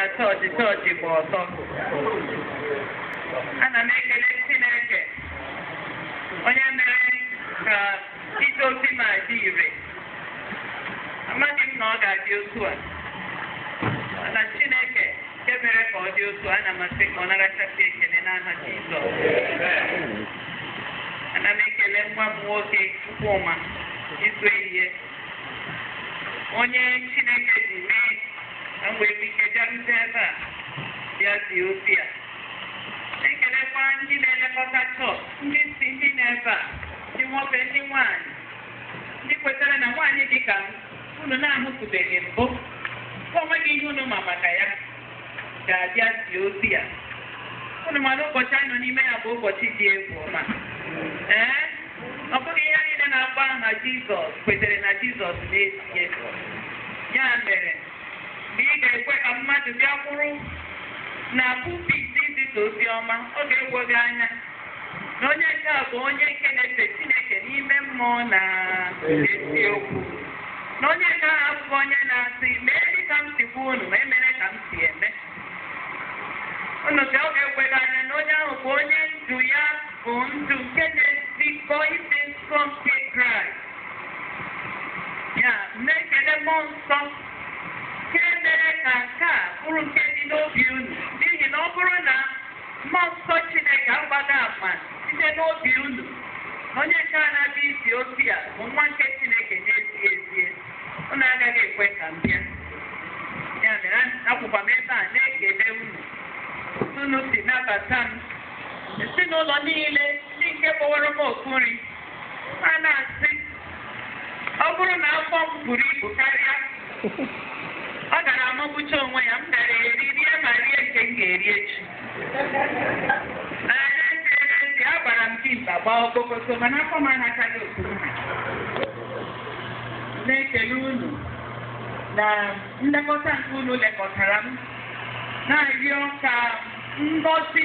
na chọọchị bụ ọtọ. Ana m ekele Chineke onye mere ka idozi ma dị ire. Amaghị m na ọ ga-adị otu a. Na Chineke nke mere ka ọ dị otu a, ana m asị ka ọ narachasị ekele n'aha Jizọs. Ana m ekele nwa m nwoke Chukwuma izu ehihie. Onye Chineke ji mee ka m wee ike bịarute ebe a bịa zie ozi a. Ekelekwa ndị na-elekọta chọọchị, ndị isi ndị na-ebe a, ndị nwoke, ndị nwaanyị, ndị kwetara na nwaanyị dị ka unu na-ahụtụbeghị mbụ, ka o nweghị ihe unu ma maka ya, ga-abịa zie ozi a. Unu mana ụbọchị anyị nọ n'ime ya bụ ụbọchị dị egwu ọma. Ọ bụghị ihe niile na-akpọ aha Jizọs kwetere na Jizọs n'ezie. Ya mere, mgbe ị ga-ekwe ka mmadụ bịa kwụrụ na pulpit izisa ozi ọma, ọ ga-ewo gị anya na onye nke a bụ onye nke na-efe Chineke n'ime mmụọ na eziokwu. Na onye nke ahụ abụghị onye na-asị mee dị ka m si gwa unu ma emere ka m si eme. Unu ka ọ ga-ekwe gị anya na onye ahụ bụ onye ndụ ya bụ ndụ nke na-ezikọ isi nsọ nke Kraịst. Ya na-ekele mmụọ nsọ nke mere ka nke a bụrụ nke dị n'obi unu, n'ihi na ọ bụrụ na mmụọ nsọ Chineke agbaghị ama site n'obi unu, onye nke a na-abịa isi ozi a bụ nwa nke Chineke n'ezie ezie, unu agaghị ekwe ka m bịa. Ya mere akwụkwa m ebe a na-ekele unu si nabata m, ezinụlọ niile ndị nke kpọwara m oku nri, a na-asị ọ bụrụ na afọ m buru ibu karịa, ọ gara amagbucha onwe ya, m gara rie ma rie nke m ga-eri echi. N'ezie agbara m dimkpa gbaa okpokọso, mana afọ m anachaghị okuru ha. Na-ekele unu na nlekọta nke unu lekọtara m, na-arịọ ka ngọzi